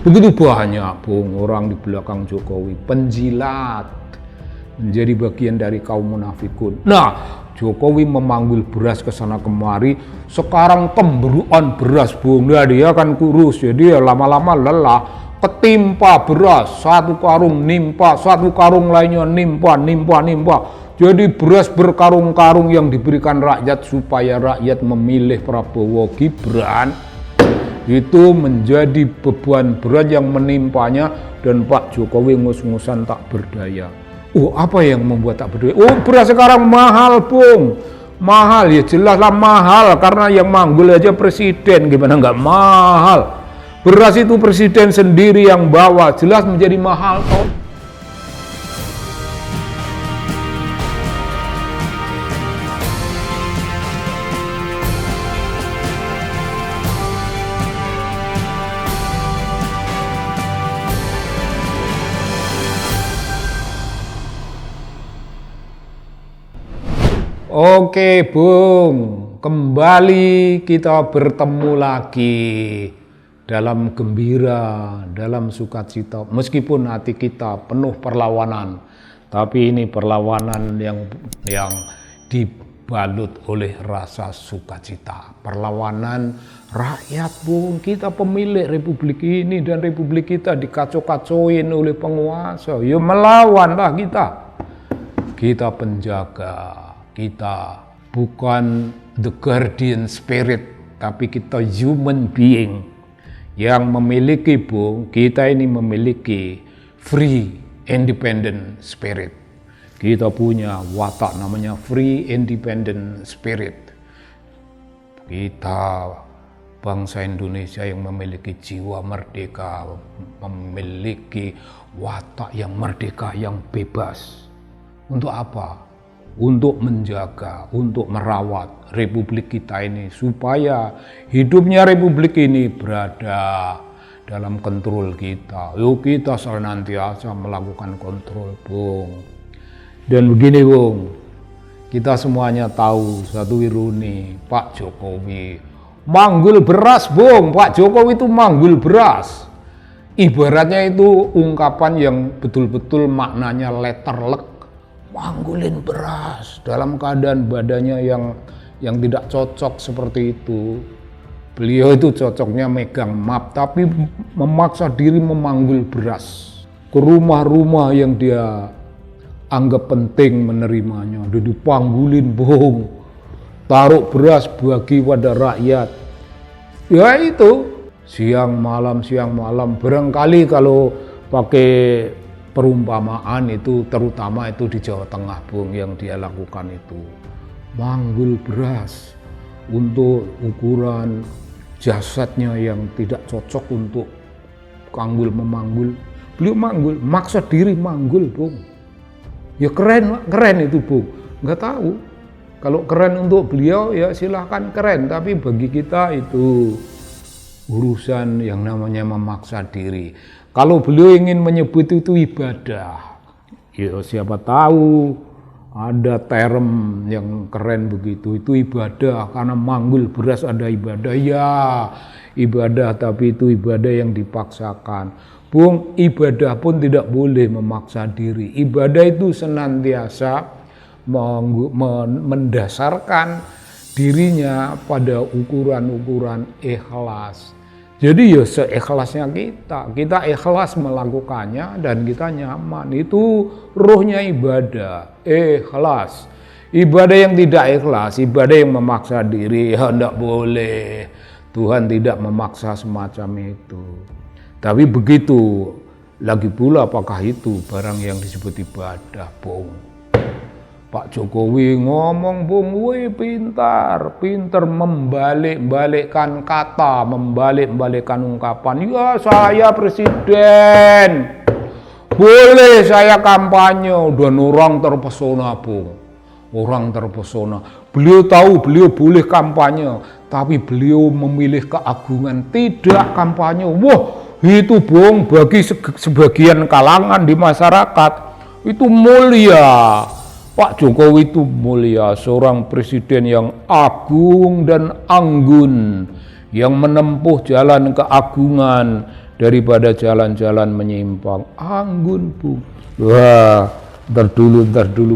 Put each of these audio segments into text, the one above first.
Begitu banyak, Bung, orang di belakang Jokowi, penjilat, menjadi bagian dari kaum munafikun. Nah, Jokowi memanggil beras ke sana kemari, sekarang temburuan beras, Bung. Nah, dia kan kurus, jadi lama-lama lelah, ketimpa beras, satu karung nimpa, satu karung lainnya nimpa. Jadi beras berkarung-karung yang diberikan rakyat supaya rakyat memilih Prabowo Gibran, itu menjadi beban berat yang menimpanya, dan Pak Jokowi ngus-ngusan tak berdaya. Apa yang membuat tak berdaya? Beras sekarang mahal, Bung. Mahal, ya jelaslah mahal, karena yang manggul aja presiden, gimana nggak mahal? Beras itu presiden sendiri yang bawa, jelas menjadi mahal toh. Oke, Bung, kembali kita bertemu lagi dalam gembira, dalam sukacita. Meskipun hati kita penuh perlawanan, tapi ini perlawanan yang dibalut oleh rasa sukacita. Perlawanan rakyat, Bung. Kita pemilik republik ini, dan republik kita dikacau-kacauin oleh penguasa. Ya melawanlah kita. Kita penjaga. Kita bukan the guardian spirit, tapi kita human being yang memiliki, Bung, kita ini memiliki free independent spirit. Kita punya watak namanya free independent spirit. Kita bangsa Indonesia yang memiliki jiwa merdeka, memiliki watak yang merdeka, yang bebas. Untuk apa? Untuk menjaga, untuk merawat republik kita ini, supaya hidupnya republik ini berada dalam kontrol kita. Kita senantiasa melakukan kontrol, Bung. Dan begini, Bung, kita semuanya tahu satu ironi, Pak Jokowi manggul beras, Bung. Pak Jokowi itu manggul beras. Ibaratnya itu ungkapan yang betul-betul maknanya letterlek. Manggulin beras dalam keadaan badannya yang tidak cocok seperti itu. Beliau itu cocoknya megang map, tapi memaksa diri memanggul beras ke rumah-rumah yang dia anggap penting menerimanya. Udah dipanggulin, Bung. Taruh beras bagi pada rakyat. Ya itu, siang malam. Barangkali kalau pakai perumpamaan itu, terutama itu di Jawa Tengah, Bung, yang dia lakukan itu. Manggul beras untuk ukuran jasadnya yang tidak cocok untuk memanggul. Beliau manggul, maksa diri manggul, Bung. Ya keren itu, Bung. Nggak tahu. Kalau keren untuk beliau, ya silahkan keren. Tapi bagi kita itu urusan yang namanya memaksa diri. Kalau beliau ingin menyebut itu ibadah, ya siapa tahu ada term yang keren begitu, itu ibadah, karena manggul beras ada ibadah. Ya, ibadah, tapi itu ibadah yang dipaksakan. Bung, ibadah pun tidak boleh memaksa diri. Ibadah itu senantiasa mendasarkan dirinya pada ukuran-ukuran ikhlas. Jadi ya seikhlasnya kita ikhlas melakukannya dan kita nyaman. Itu ruhnya ibadah, ikhlas. Ibadah yang tidak ikhlas, ibadah yang memaksa diri, ya tidak boleh. Tuhan tidak memaksa semacam itu. Tapi begitu, lagi pula apakah itu barang yang disebut ibadah, Bung? Pak Jokowi ngomong, Bung, wih pintar membalik-balikkan kata, membalik-balikkan ungkapan. Ya saya presiden, boleh saya kampanye, dan orang terpesona, Bung. Orang terpesona. Beliau tahu beliau boleh kampanye, tapi beliau memilih keagungan, tidak kampanye. Wah, itu, Bung, bagi sebagian kalangan di masyarakat itu mulia. Pak Jokowi itu mulia, seorang presiden yang agung dan anggun, yang menempuh jalan keagungan daripada jalan-jalan menyimpang. Anggun Bung. Wah, ntar dulu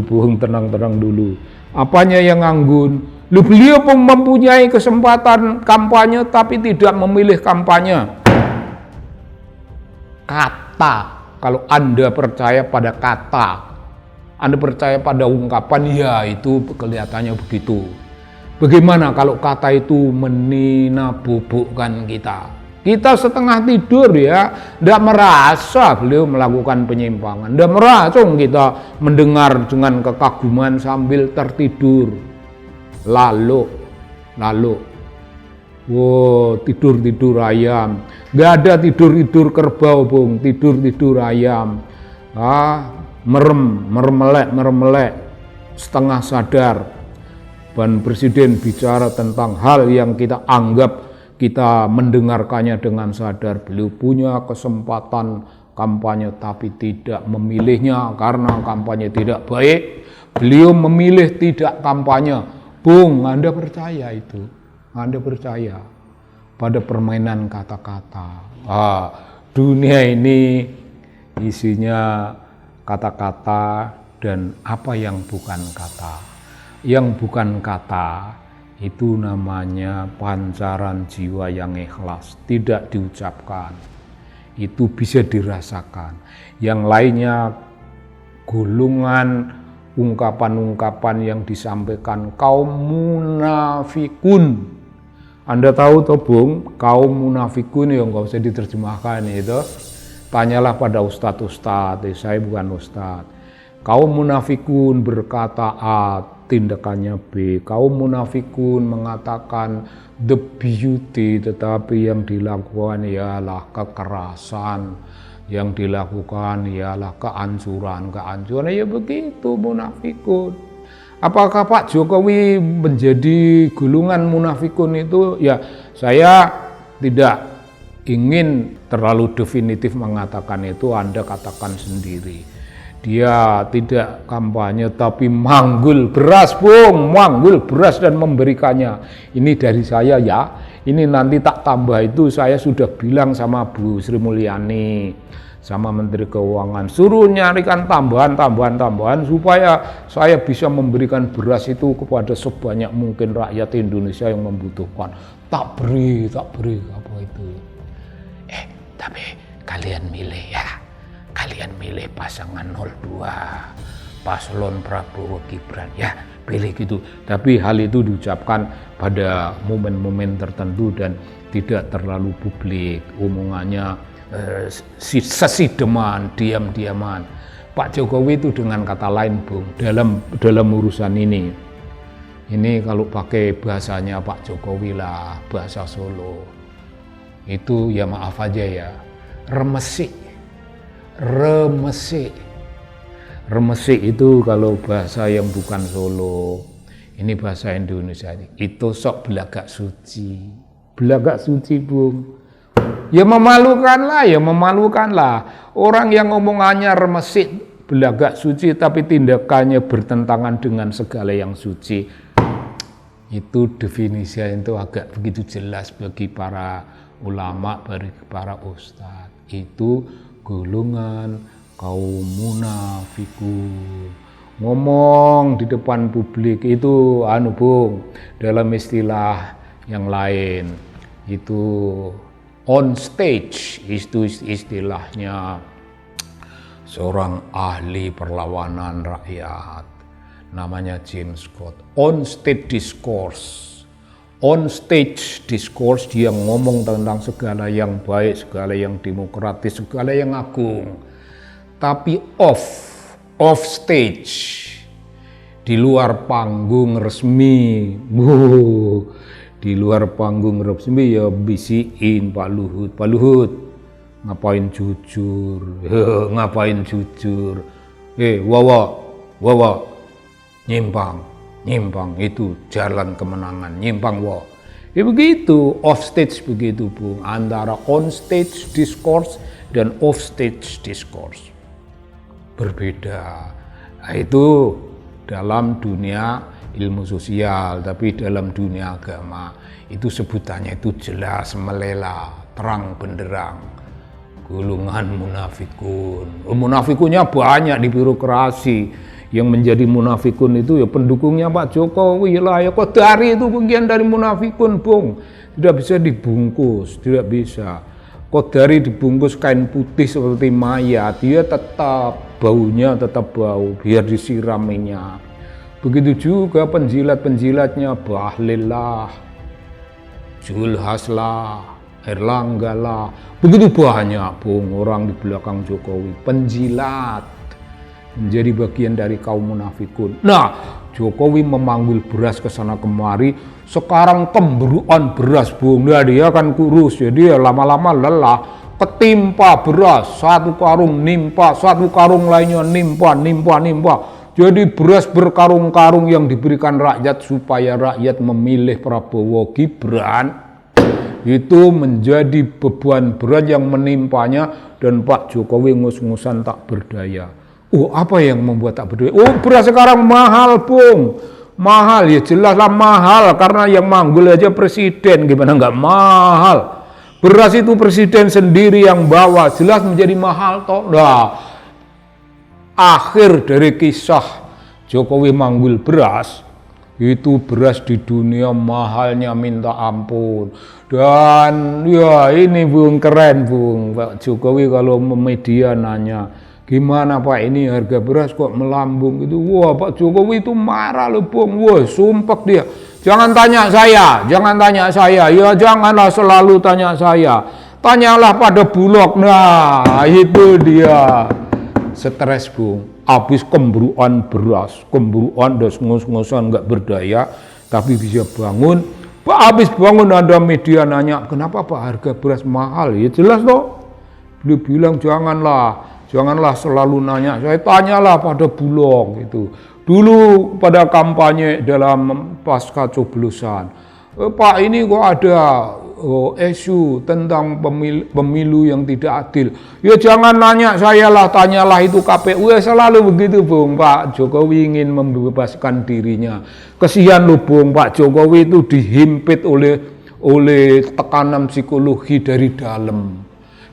Bung, tenang dulu. Apanya yang anggun? Beliau pun mempunyai kesempatan kampanye tapi tidak memilih kampanye. Kata, kalau Anda percaya pada kata, Anda percaya pada ungkapan, ya itu kelihatannya begitu. Bagaimana kalau kata itu menina-bubukkan kita? Kita setengah tidur ya, tidak merasa beliau melakukan penyimpangan, tidak merasa kita mendengar dengan kekaguman sambil tertidur. Lalu, wow, tidur ayam, nggak ada tidur kerbau Bung, tidur ayam, merem melek, setengah sadar. Dan Presiden bicara tentang hal yang kita anggap kita mendengarkannya dengan sadar. Beliau punya kesempatan kampanye tapi tidak memilihnya karena kampanye tidak baik. Beliau memilih tidak kampanye. Bung, Anda percaya itu? Anda percaya pada permainan kata-kata? Dunia ini isinya kata-kata dan apa yang bukan kata. Yang bukan kata itu namanya pancaran jiwa yang ikhlas, tidak diucapkan. Itu bisa dirasakan. Yang lainnya golongan ungkapan-ungkapan yang disampaikan kaum munafikun. Anda tahu toh Bung, kaum munafikun yang nggak usah diterjemahkan itu. Tanyalah pada ustadz, saya bukan ustadz. Kaum munafikun berkata A, tindakannya B. Kaum munafikun mengatakan the beauty, tetapi yang dilakukan ialah kekerasan. Yang dilakukan ialah kehancuran. Ya begitu munafikun. Apakah Pak Jokowi menjadi golongan munafikun itu? Ya, saya tidak ingin terlalu definitif mengatakan itu, Anda katakan sendiri. Dia tidak kampanye tapi manggul beras Bung, manggul beras dan memberikannya. Ini dari saya ya. Ini nanti tak tambah itu saya sudah bilang sama Bu Sri Mulyani, sama Menteri Keuangan, suruh nyarikan tambahan supaya saya bisa memberikan beras itu kepada sebanyak mungkin rakyat Indonesia yang membutuhkan. Tak beri apa itu. Tapi kalian milih ya. Kalian milih pasangan 02, paslon Prabowo Gibran, ya pilih gitu. Tapi hal itu diucapkan pada momen-momen tertentu dan tidak terlalu publik. Omongannya sesideman, diam-diaman. Pak Jokowi itu dengan kata lain Bung, dalam urusan ini kalau pakai bahasanya Pak Jokowi lah, bahasa Solo, itu ya maaf aja ya, remesik itu kalau bahasa yang bukan Solo, ini bahasa Indonesia, itu sok belagak suci Bung. Ya memalukan lah orang yang ngomongannya remesik, belagak suci tapi tindakannya bertentangan dengan segala yang suci. Itu definisinya itu agak begitu jelas bagi para ulama, bagi para ustadz. Itu golongan kaum munafikun. Ngomong di depan publik itu Bung, dalam istilah yang lain itu on stage, itu istilahnya seorang ahli perlawanan rakyat namanya James Scott. On stage discourse dia ngomong tentang segala yang baik, segala yang demokratis, segala yang agung. Tapi off stage, di luar panggung resmi, di luar panggung resmi ya bisiin Pak Luhut, ngapain jujur, wawa, nyimpang itu jalan kemenangan, nyimpang ya begitu, off stage begitu Bung, antara on stage discourse dan off stage discourse berbeda. Nah, itu dalam dunia ilmu sosial, tapi dalam dunia agama itu sebutannya itu jelas melela, terang benderang. golongan munafikun. Munafikunnya banyak di birokrasi. Yang menjadi munafikun itu ya pendukungnya Pak Jokowi lah. Ya Qadari itu bagian dari munafikun, Bung. Tidak bisa dibungkus, tidak bisa. Qadari dibungkus kain putih seperti mayat, dia tetap baunya tetap bau, biar disiram minyak. Begitu juga penjilat-penjilatnya, Bahlil lah, Zulhas lah, Erlangga lah. Begitu banyak, Bung, orang di belakang Jokowi, penjilat. Menjadi bagian dari kaum munafikun. Nah, Jokowi memanggil beras ke sana kemari, sekarang kemberuan beras, Bung. Nah, dia kan kurus, jadi lama-lama lelah, ketimpa beras, satu karung nimpa, satu karung lainnya nimpa. Jadi beras berkarung-karung yang diberikan rakyat supaya rakyat memilih Prabowo Gibran, itu menjadi beban berat yang menimpanya, dan Pak Jokowi ngus-ngusan tak berdaya. Apa yang membuat tak berdaya? Beras sekarang mahal, Bung. Mahal, ya jelaslah mahal, karena yang manggul aja presiden, gimana nggak mahal? Beras itu presiden sendiri yang bawa, jelas menjadi mahal toh. Nah, akhir dari kisah Jokowi manggul beras, itu beras di dunia mahalnya minta ampun. Dan ya ini, Bung, keren, Bung. Pak Jokowi kalau media nanya, gimana Pak ini harga beras kok melambung gitu. Wah, Pak Jokowi itu marah loh, Bung. Wah, sumpah dia. Jangan tanya saya. Ya janganlah selalu tanya saya. Tanyalah pada Bulog. Nah, itu dia. Stres, Bung. Habis kemburuan beras, kemburuan dan ngos-ngosan nggak berdaya, tapi bisa bangun. Habis bangun ada media nanya, kenapa Pak harga beras mahal? Ya jelas toh. Dia bilang janganlah selalu nanya, saya tanyalah pada Bulog gitu. Dulu pada kampanye dalam pasca coblosan, Pak ini kok ada isu tentang pemilu yang tidak adil. Ya jangan nanya saya lah, tanyalah itu KPU. Ya selalu begitu, Bung. Pak Jokowi ingin membebaskan dirinya. Kesian loh, Bung, Pak Jokowi itu dihimpit oleh tekanan psikologi dari dalam.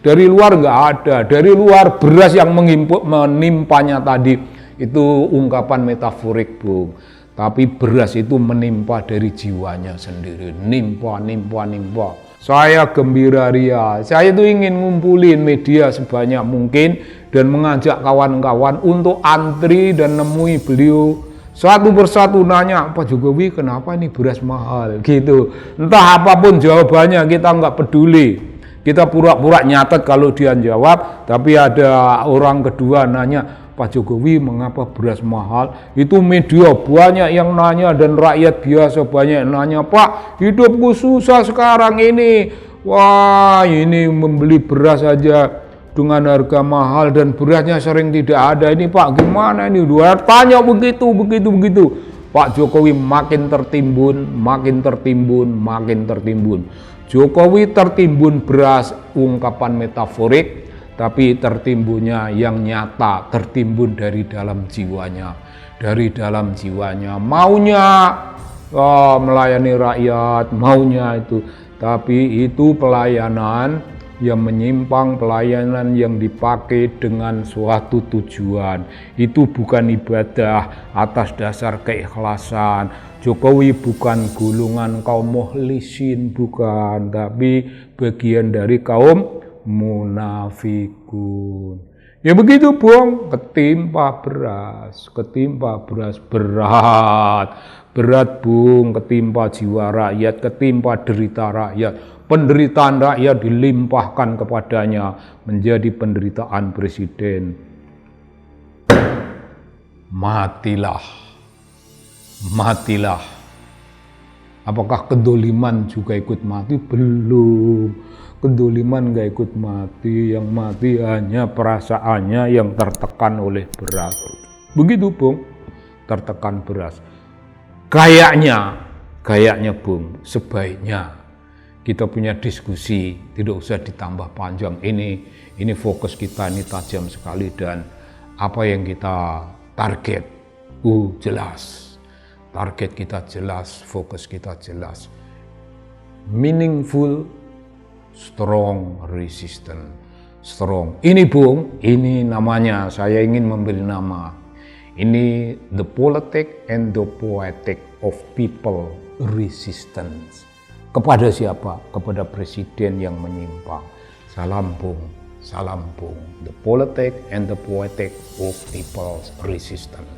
Dari luar nggak ada, dari luar beras yang menimpanya tadi itu ungkapan metaforik, Bung. Tapi beras itu menimpa dari jiwanya sendiri, nimpa. Saya gembira ria, saya itu ingin ngumpulin media sebanyak mungkin dan mengajak kawan-kawan untuk antri dan nemui beliau. Satu persatu nanya, Pak Jokowi kenapa ini beras mahal gitu. Entah apapun jawabannya kita nggak peduli. Kita pura-pura nyatet kalau dia jawab, tapi ada orang kedua nanya, Pak Jokowi mengapa beras mahal? Itu media banyak yang nanya dan rakyat biasa banyak yang nanya, Pak hidupku susah sekarang ini. Wah, ini membeli beras saja dengan harga mahal dan berasnya sering tidak ada. Ini Pak gimana ini? Dua tanya begitu. Pak Jokowi makin tertimbun. Jokowi tertimbun beras, ungkapan metaforik, tapi tertimbunnya yang nyata, tertimbun dari dalam jiwanya. Maunya melayani rakyat, maunya itu. Tapi itu pelayanan yang menyimpang, pelayanan yang dipakai dengan suatu tujuan. Itu bukan ibadah atas dasar keikhlasan. Jokowi bukan golongan kaum mukhlisin, bukan, tapi bagian dari kaum munafikun. Ya begitu, Bung, ketimpa beras berat, Bung, ketimpa jiwa rakyat, ketimpa derita rakyat. Penderitaan rakyat dilimpahkan kepadanya menjadi penderitaan presiden. Matilah. Apakah kedoliman juga ikut mati? Belum. Kedoliman gak ikut mati, yang mati hanya perasaannya yang tertekan oleh beras. Begitu, Bung, tertekan beras. Kayaknya Bung, sebaiknya kita punya diskusi, tidak usah ditambah panjang. Ini fokus kita, ini tajam sekali, dan apa yang kita target, jelas. Target kita jelas, fokus kita jelas. Meaningful, strong resistance. strong. Ini Bung, ini namanya, saya ingin memberi nama. Ini the politic and the poetic of people resistance. Kepada siapa? Kepada presiden yang menyimpang. Salam Bung, salam Bung. The politic and the poetic of people resistance.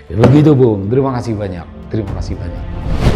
Begitu Bung, terima kasih banyak. Terima kasih banyak.